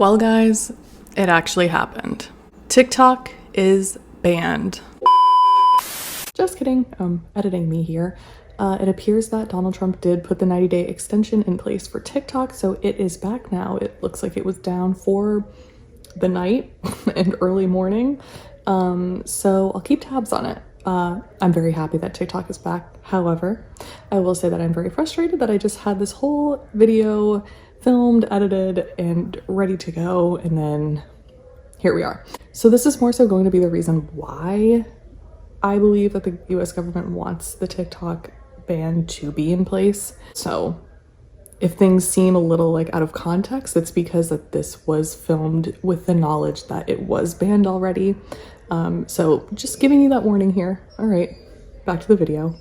Well, guys, it actually happened. TikTok is banned. Just kidding, editing me here. It appears that Donald Trump did put the 90-day extension in place for TikTok, so it is back now. It looks like it was down for the night and early morning. So I'll keep tabs on it. I'm very happy that TikTok is back. However, I will say that I'm very frustrated that I just had this whole video filmed, edited, and ready to go, and then here we are. So this is more so going to be the reason why I believe that the US government wants the TikTok ban to be in place. So if things seem a little like out of context, it's because that this was filmed with the knowledge that it was banned already. So just giving you that warning here. All right, back to the video.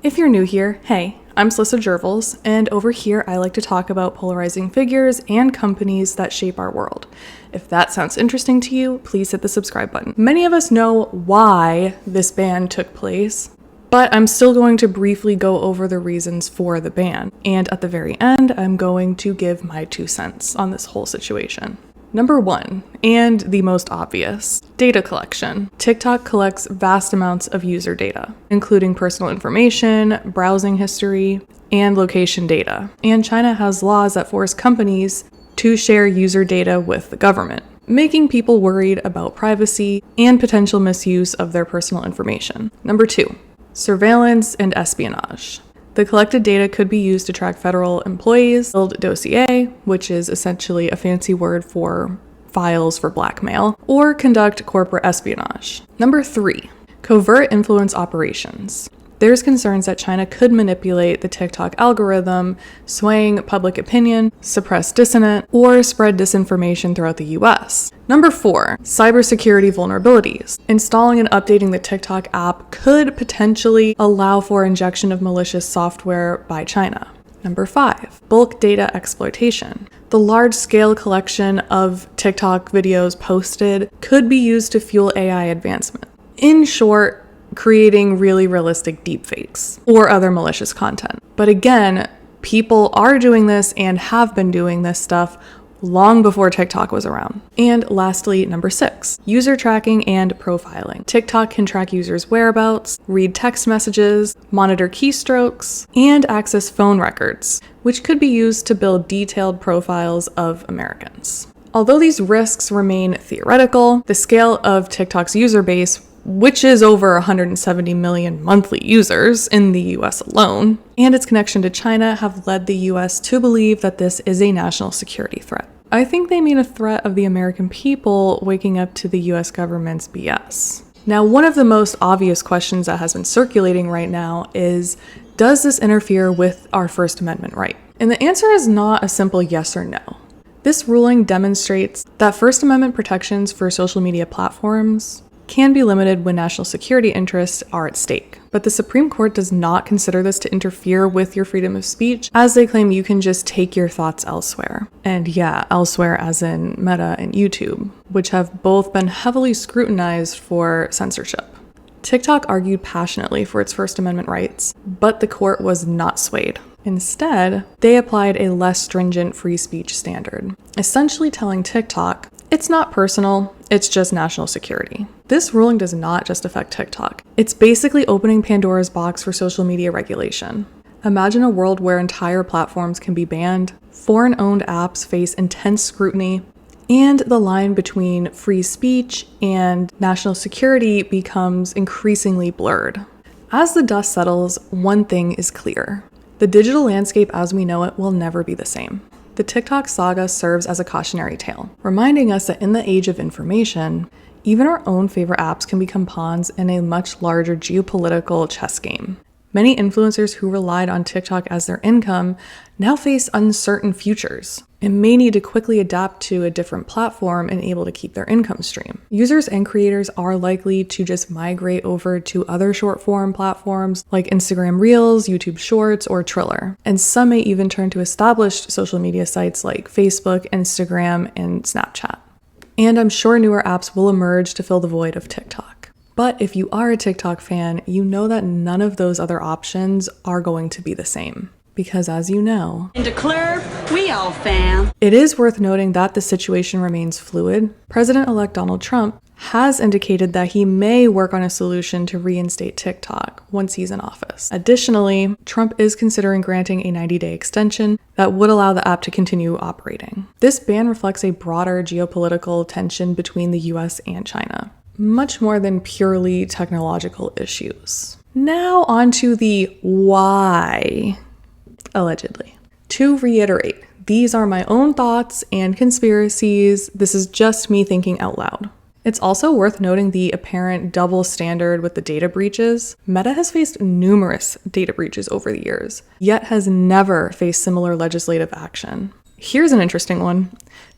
If you're new here, hey, I'm Slissa Jervels, and over here I like to talk about polarizing figures and companies that shape our world. If that sounds interesting to you, please hit the subscribe button. Many of us know why this ban took place, but I'm still going to briefly go over the reasons for the ban. And at the very end, I'm going to give my 2 cents on this whole situation. Number 1, and the most obvious, data collection. TikTok collects vast amounts of user data, including personal information, browsing history, and location data. And China has laws that force companies to share user data with the government, making people worried about privacy and potential misuse of their personal information. Number 2, surveillance and espionage. The collected data could be used to track federal employees, build dossier, which is essentially a fancy word for files for blackmail, or conduct corporate espionage. Number 3, covert influence operations. There's concerns that China could manipulate the TikTok algorithm, swaying public opinion, suppress dissent, or spread disinformation throughout the US. Number 4, cybersecurity vulnerabilities. Installing and updating the TikTok app could potentially allow for injection of malicious software by China. Number 5, bulk data exploitation. The large-scale collection of TikTok videos posted could be used to fuel AI advancement. In short, creating really realistic deepfakes or other malicious content. But again, people are doing this and have been doing this stuff long before TikTok was around. And lastly, number 6, user tracking and profiling. TikTok can track users' whereabouts, read text messages, monitor keystrokes, and access phone records, which could be used to build detailed profiles of Americans. Although these risks remain theoretical, the scale of TikTok's user base, which is over 170 million monthly users in the US alone, and its connection to China have led the US to believe that this is a national security threat. I think they mean a threat of the American people waking up to the US government's BS. Now, one of the most obvious questions that has been circulating right now is, does this interfere with our First Amendment right? And the answer is not a simple yes or no. This ruling demonstrates that First Amendment protections for social media platforms can be limited when national security interests are at stake. But the Supreme Court does not consider this to interfere with your freedom of speech, as they claim you can just take your thoughts elsewhere. And yeah, elsewhere as in Meta and YouTube, which have both been heavily scrutinized for censorship. TikTok argued passionately for its First Amendment rights, but the court was not swayed. Instead, they applied a less stringent free speech standard, essentially telling TikTok, it's not personal, it's just national security. This ruling does not just affect TikTok. It's basically opening Pandora's box for social media regulation. Imagine a world where entire platforms can be banned, foreign-owned apps face intense scrutiny, and the line between free speech and national security becomes increasingly blurred. As the dust settles, one thing is clear. The digital landscape as we know it will never be the same. The TikTok saga serves as a cautionary tale, reminding us that in the age of information, even our own favorite apps can become pawns in a much larger geopolitical chess game. Many influencers who relied on TikTok as their income now face uncertain futures and may need to quickly adapt to a different platform and able to keep their income stream. Users and creators are likely to just migrate over to other short-form platforms like Instagram Reels, YouTube Shorts, or Triller. And some may even turn to established social media sites like Facebook, Instagram, and Snapchat. And I'm sure newer apps will emerge to fill the void of TikTok. But if you are a TikTok fan, you know that none of those other options are going to be the same. because as you know, And declare we all fam. it is worth noting that the situation remains fluid. President-elect Donald Trump has indicated that he may work on a solution to reinstate TikTok once he's in office. Additionally, Trump is considering granting a 90-day extension that would allow the app to continue operating. This ban reflects a broader geopolitical tension between the US and China, much more than purely technological issues. Now onto the why, allegedly. To reiterate, these are my own thoughts and conspiracies. This is just me thinking out loud. It's also worth noting the apparent double standard with the data breaches. Meta has faced numerous data breaches over the years, yet has never faced similar legislative action. Here's an interesting one.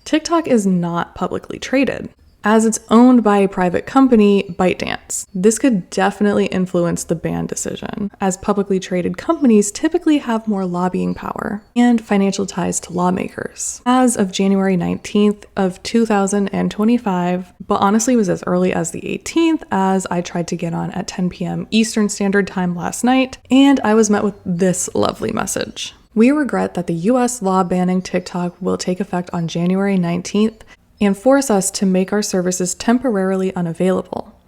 TikTok is not publicly traded, as it's owned by a private company, ByteDance. This could definitely influence the ban decision, as publicly traded companies typically have more lobbying power and financial ties to lawmakers. As of January 19th of 2025, but honestly was as early as the 18th, as I tried to get on at 10 p.m. Eastern Standard Time last night, and I was met with this lovely message. We regret that the US law banning TikTok will take effect on January 19th and force us to make our services temporarily unavailable.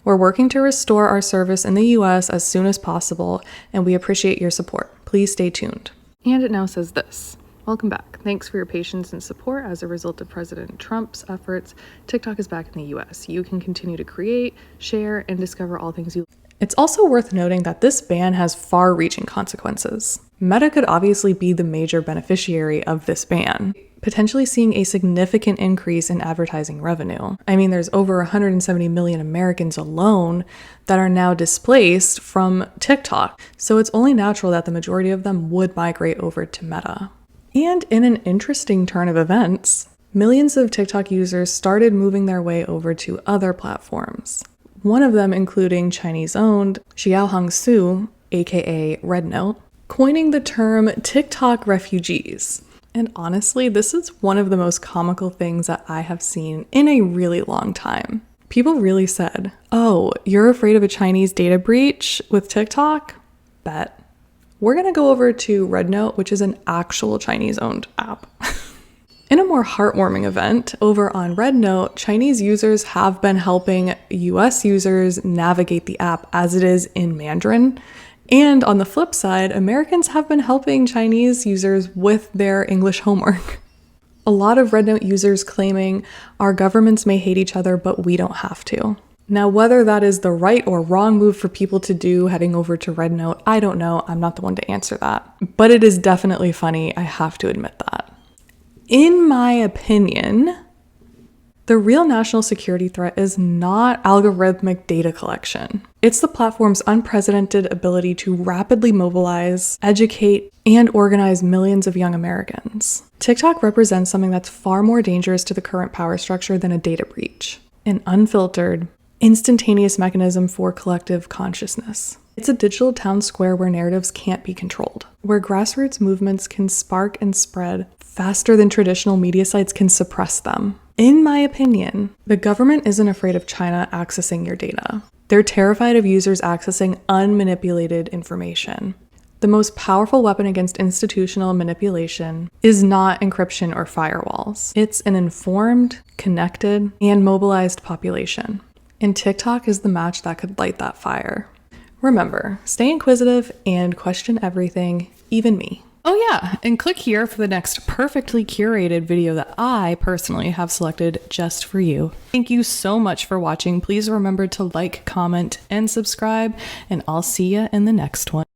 We're working to restore our service in the US as soon as possible, and we appreciate your support. Please stay tuned. And it now says this. Welcome back. Thanks for your patience and support. As a result of President Trump's efforts, TikTok is back in the US. You can continue to create, share, and discover all things you. It's also worth noting that this ban has far-reaching consequences. Meta could obviously be the major beneficiary of this ban, potentially seeing a significant increase in advertising revenue. I mean, there's over 170 million Americans alone that are now displaced from TikTok, so it's only natural that the majority of them would migrate over to Meta. And in an interesting turn of events, millions of TikTok users started moving their way over to other platforms. One of them including Chinese-owned Xiaohang Su, aka Red Note, coining the term TikTok refugees. And honestly, this is one of the most comical things that I have seen in a really long time. People really said, "Oh, you're afraid of a Chinese data breach with TikTok? Bet. We're gonna go over to Red Note, which is an actual Chinese-owned app." In a more heartwarming event, over on Red Note, Chinese users have been helping US users navigate the app as it is in Mandarin. And on the flip side, Americans have been helping Chinese users with their English homework. A lot of Red Note users claiming our governments may hate each other, but we don't have to. Now, whether that is the right or wrong move for people to do heading over to Red Note, I don't know. I'm not the one to answer that. But it is definitely funny. I have to admit that. In my opinion, the real national security threat is not algorithmic data collection. It's the platform's unprecedented ability to rapidly mobilize, educate, and organize millions of young Americans. TikTok represents something that's far more dangerous to the current power structure than a data breach. An unfiltered, instantaneous mechanism for collective consciousness. It's a digital town square where narratives can't be controlled, where grassroots movements can spark and spread faster than traditional media sites can suppress them. In my opinion, the government isn't afraid of China accessing your data. They're terrified of users accessing unmanipulated information. The most powerful weapon against institutional manipulation is not encryption or firewalls. It's an informed, connected, and mobilized population. And TikTok is the match that could light that fire. Remember, stay inquisitive and question everything, even me. Oh yeah, and click here for the next perfectly curated video that I personally have selected just for you. Thank you so much for watching. Please remember to like, comment, and subscribe, and I'll see you in the next one.